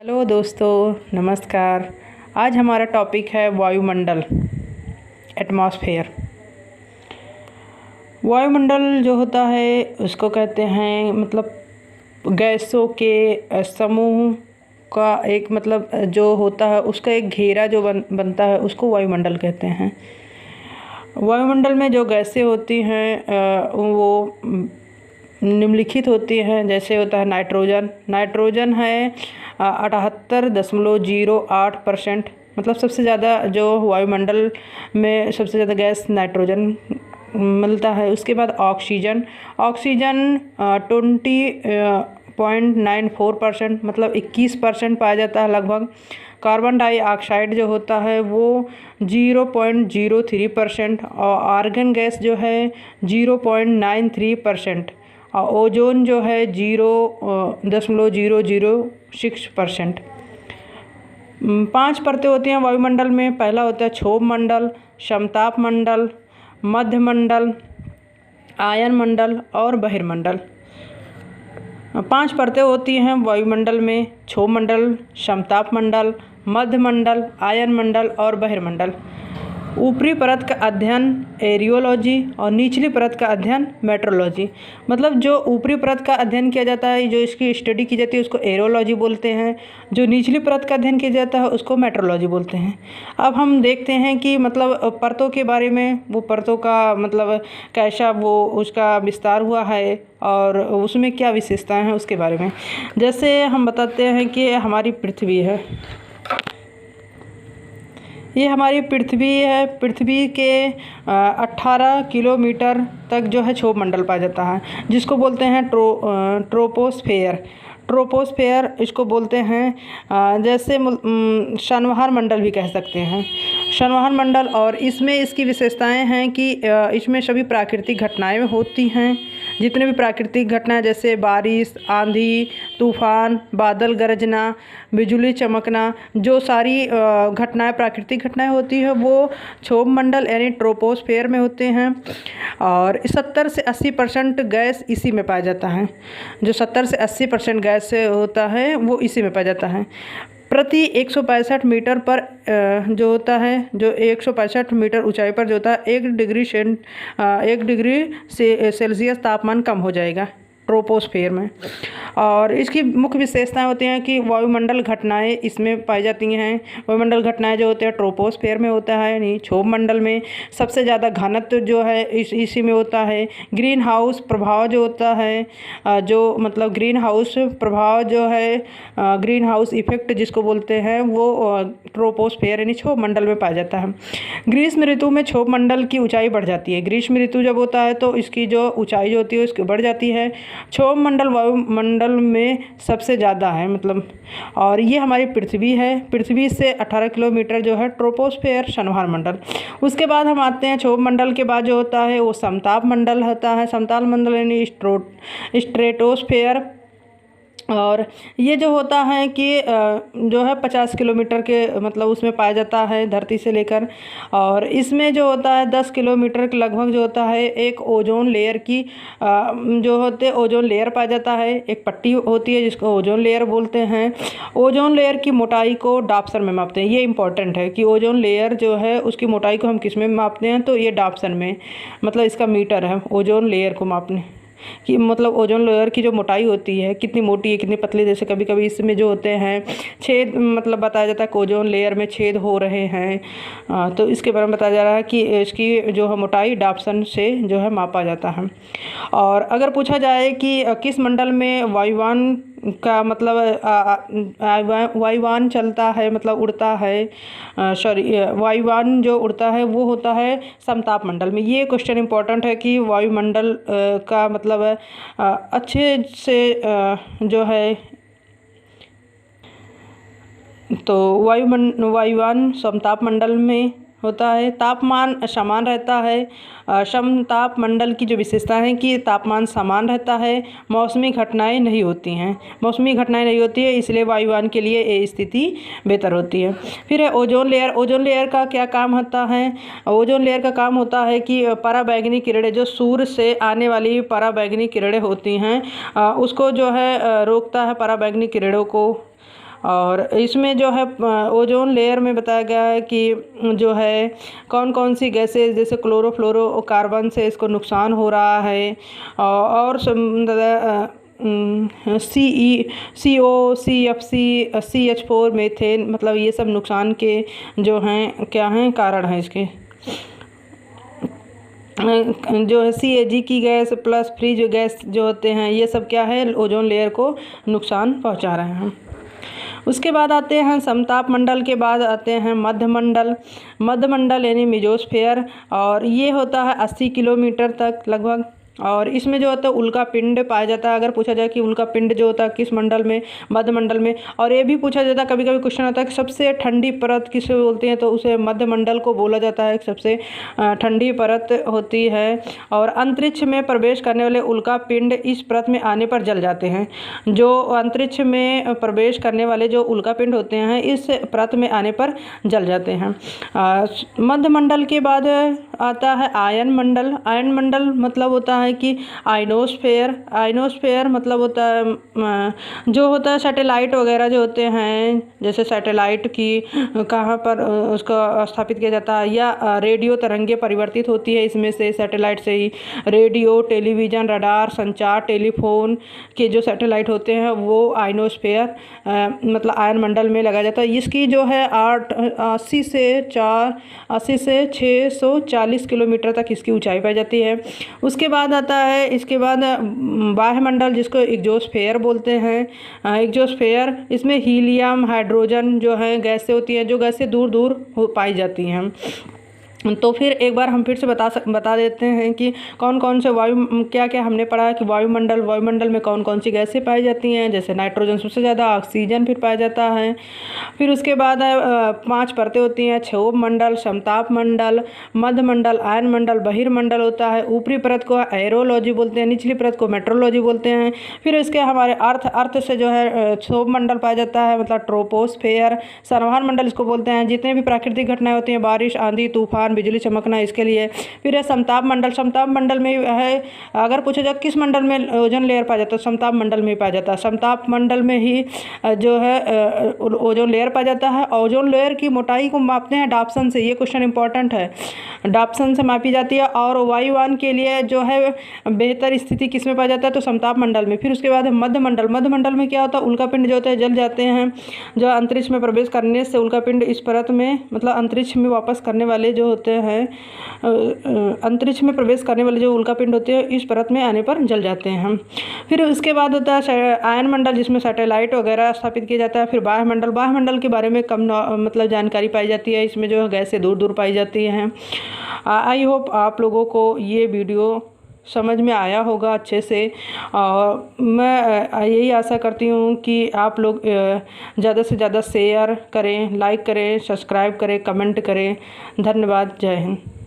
Hello दोस्तों, नमस्कार। आज हमारा टॉपिक है वायुमंडल, एटमॉस्फेयर। वायुमंडल जो होता है उसको कहते हैं गैसों के समूह का एक जो होता है उसका एक घेरा जो बनता है उसको वायुमंडल कहते हैं। वायुमंडल में जो गैसें होती हैं वो निम्नलिखित होती हैं। जैसे होता है नाइट्रोजन है 78.08%। सबसे ज़्यादा जो वायुमंडल में सबसे ज़्यादा गैस नाइट्रोजन मिलता है। उसके बाद ऑक्सीजन 20.94%, 21% पाया जाता है लगभग। कार्बन डाइऑक्साइड जो होता है वो 0.03% और आर्गन गैस जो है 0.93%। और ओजोन जो है 0.006%। 5 परतें होती हैं वायुमंडल में। पहला होता है क्षोभ मंडल, समताप मंडल, मध्य मंडल, आयन मंडल और बहिर्मंडल। 5 परतें होती हैं वायुमंडल में: क्षोभ मंडल, समताप मंडल, मध्य मंडल, आयन मंडल और बहिर्मंडल। ऊपरी परत का अध्ययन एरियोलॉजी और निचली परत का अध्ययन मेट्रोलॉजी। जो ऊपरी परत का अध्ययन किया जाता है, जो इसकी स्टडी की जाती है उसको एरियोलॉजी बोलते हैं। जो निचली परत का अध्ययन किया जाता है उसको मेट्रोलॉजी बोलते हैं। अब हम देखते हैं कि परतों के बारे में, वो परतों का कैसा वो उसका विस्तार हुआ है और उसमें क्या विशेषताएँ हैं उसके बारे में। जैसे हम बताते हैं कि हमारी पृथ्वी है, ये हमारी पृथ्वी है। पृथ्वी के 18 किलोमीटर तक जो है क्षोभ मंडल पाया जाता है, जिसको बोलते हैं ट्रोपोस्फेयर इसको बोलते हैं। जैसे संवहन मंडल भी कह सकते हैं, संवहन मंडल। और इसमें इसकी विशेषताएं हैं कि इसमें सभी प्राकृतिक घटनाएं होती हैं। जितने भी प्राकृतिक घटनाएं जैसे बारिश, आंधी, तूफान, बादल गरजना, बिजली चमकना, जो सारी घटनाएं प्राकृतिक घटनाएं होती है वो क्षोभ मंडल यानी ट्रोपोस्फेयर में होते हैं। और 70 से 80% गैस इसी में पाया जाता है। जो 70 से 80% गैस होता है वो इसी में पाया जाता है। प्रति 165 मीटर पर जो होता है, जो 165 मीटर ऊंचाई पर जो होता है 1 डिग्री सेल्सियस तापमान कम हो जाएगा ट्रोपोस्फेयर में। और इसकी मुख्य विशेषताएं होती हैं कि वायुमंडल घटनाएं इसमें पाई जाती हैं। वायुमंडल घटनाएं जो होते हैं ट्रोपोस्फेयर में होता है, यानी क्षोभ मंडल में। सबसे ज़्यादा घनत्व जो है इसी में होता है। ग्रीन हाउस प्रभाव जो होता है, ग्रीन हाउस प्रभाव जो है, ग्रीन हाउस इफेक्ट जिसको बोलते हैं, वो ट्रोपोस्फेयर यानी क्षोभ मंडल में पाया जाता है। ग्रीष्म ऋतु में क्षोभ मंडल की ऊंचाई बढ़ जाती है। ग्रीष्म ऋतु जब होता है तो इसकी जो ऊंचाई जो होती है उसकी बढ़ जाती है। क्षोभ मंडल वायुमंडल में सबसे ज़्यादा है और ये हमारी पृथ्वी है। पृथ्वी से 18 किलोमीटर जो है ट्रोपोस्फेयर संवहन मंडल। उसके बाद हम आते हैं क्षोभ मंडल के बाद जो होता है वो समताप मंडल होता है। समताप मंडल यानी स्ट्रेटोस्फेयर। और ये जो होता है कि जो है 50 किलोमीटर के उसमें पाया जाता है धरती से लेकर। और इसमें जो होता है 10 किलोमीटर के लगभग जो होता है एक ओजोन लेयर की जो होते ओजोन लेयर पाया जाता है। एक पट्टी होती है जिसको ओजोन लेयर बोलते हैं। ओजोन लेयर की मोटाई को डाप्सन में मापते हैं। ये इंपॉर्टेंट है कि ओजोन लेयर जो है उसकी मोटाई को हम किस में मापते हैं, तो ये डाप्सन में, इसका मीटर है ओजोन लेयर को मापने कि ओजोन लेयर की जो मोटाई होती है कितनी मोटी है कितनी पतली। जैसे कभी कभी इसमें जो होते हैं छेद बताया जाता है कि ओजोन लेयर में छेद हो रहे हैं, तो इसके बारे में बताया जा रहा है कि इसकी जो है मोटाई डाप्सन से जो है मापा जाता है। और अगर पूछा जाए कि किस मंडल में वायुयान का वायुयान चलता है उड़ता है, वायुयान जो उड़ता है वो होता है समताप मंडल में। ये क्वेश्चन इंपॉर्टेंट है कि वायुमंडल का अच्छे से जो है, तो वायुयान समताप मंडल में होता है। तापमान समान रहता है। समताप मंडल की जो विशेषता है कि तापमान समान रहता है। मौसमी घटनाएं नहीं होती हैं। मौसमी घटनाएं नहीं होती है, इसलिए वायुयान के लिए ये स्थिति बेहतर होती है। फिर है ओजोन लेयर। ओजोन लेयर का क्या काम होता है? ओजोन लेयर का काम होता है कि पराबैंगनी किरणें, जो सूर्य से आने वाली पराबैंगनी किरणें होती हैं, उसको जो है रोकता है पराबैंगनी किरणों को। और इसमें जो है ओजोन लेयर में बताया गया है कि जो है कौन कौन सी गैसें जैसे क्लोरोफ्लोरोकार्बन से इसको नुकसान हो रहा है, और CO, CFC, CH4, मीथेन, मतलब ये सब नुकसान के जो हैं क्या हैं कारण हैं इसके। जो है CAG की गैस प्लस फ्री जो गैस जो होते हैं ये सब क्या है ओजोन लेयर को नुकसान पहुंचा रहे हैं। उसके बाद आते हैं समताप मंडल के बाद आते हैं मध्यमंडल। मध्यमंडल यानी मेजोस्फेयर, और ये होता है 80 किलोमीटर तक लगभग, और इसमें जो होता है उल्का पिंड पाया जाता है। अगर पूछा जाए कि उल्का पिंड जो होता है किस मंडल में, मध्यमंडल में। और ये भी पूछा जाता है, कभी कभी क्वेश्चन आता है कि सबसे ठंडी परत किसे बोलते हैं, तो उसे मध्यमंडल को बोला जाता है, सबसे ठंडी परत होती है। और अंतरिक्ष में प्रवेश करने वाले उल्का पिंड इस परत में आने पर जल जाते हैं। जो अंतरिक्ष में प्रवेश करने वाले जो उल्का पिंड होते हैं इस परत में आने पर जल जाते हैं। मध्यमंडल के बाद आता है आयन मंडल। आयन मंडल मतलब होता है कि आइनोस्फेयर। आइनोस्फेयर मतलब होता है जो होता है सैटेलाइट वगैरह जो होते हैं, जैसे सैटेलाइट की कहाँ पर उसको स्थापित किया जाता है, या रेडियो तरंगें परिवर्तित होती है इसमें से, सैटेलाइट से ही। रेडियो, टेलीविज़न, रडार, संचार, टेलीफोन के जो सैटेलाइट होते हैं वो आइनोस्फेयर मतलब आयन मंडल में लगाया जाता है। इसकी जो है 80 से 640 किलोमीटर तक इसकी ऊंचाई पाई जाती है। उसके बाद आता है इसके बाद बाह्यमंडल, जिसको एग्जोस्फेयर बोलते हैं। एग्जोस्फेयर इसमें हीलियम, हाइड्रोजन जो है गैसें होती हैं, जो गैसें दूर दूर पाई जाती हैं। तो फिर एक बार हम फिर से बता देते हैं कि कौन कौन से क्या क्या हमने पढ़ा है कि वायुमंडल में कौन कौन सी गैसें पाई जाती हैं, जैसे नाइट्रोजन सबसे ज़्यादा, ऑक्सीजन फिर पाया जाता है। फिर उसके बाद 5 परतें होती हैं, क्षोभ मंडल, समताप मंडल, मध्यमंडल, आयन मंडल, बहिर्मंडल होता है। ऊपरी परत को एरोलॉजी बोलते हैं, निचली परत को मेट्रोलॉजी बोलते हैं। फिर इसके हमारे अर्थ से जो है क्षोभ मंडल पाया जाता है, मतलब ट्रोपोस्फेयर। संवहन मंडल इसको बोलते हैं, जितने भी प्राकृतिक घटनाएं होती हैं, बारिश, आंधी, तूफान, बिजली चमकना, इसके लिए। फिर है समताप मंडल। समताप मंडल में है, अगर पूछा जाए किस मंडल में ओजोन लेयर पाया जाता है, समताप मंडल में पाया जाता है। समताप मंडल में ही जो है ओजोन लेयर पाया जाता है। ओजोन लेयर की मोटाई को मापते हैं डाप्सन से, ये क्वेश्चन इंपॉर्टेंट है, डाप्सन से मापी जाती है। और वायुयान के लिए जो है बेहतर स्थिति किस में पाया जाता है, तो समताप मंडल में। फिर उसके बाद है मध्यमंडल। मध्यमंडल में क्या होता है, उल्का पिंड जो होता है जल जाते हैं। जो अंतरिक्ष में प्रवेश करने से उल्का पिंड इस परत में, मतलब अंतरिक्ष में वापस करने वाले जो होते हैं, अंतरिक्ष में प्रवेश करने वाले जो उल्का पिंड होते हैं इस परत में आने पर जल जाते हैं। फिर उसके बाद होता है आयन मंडल, जिसमें सैटेलाइट वगैरह स्थापित किया जाता है। फिर बाह्यमंडल। बाह्यमंडल के बारे में कम मतलब जानकारी पाई जाती है, इसमें जो गैसें दूर दूर पाई जाती हैं। आई होप आप लोगों को ये वीडियो समझ में आया होगा अच्छे से, और मैं यही आशा करती हूँ कि आप लोग ज़्यादा से ज़्यादा शेयर करें, लाइक करें, सब्सक्राइब करें, कमेंट करें। धन्यवाद। जय हिंद।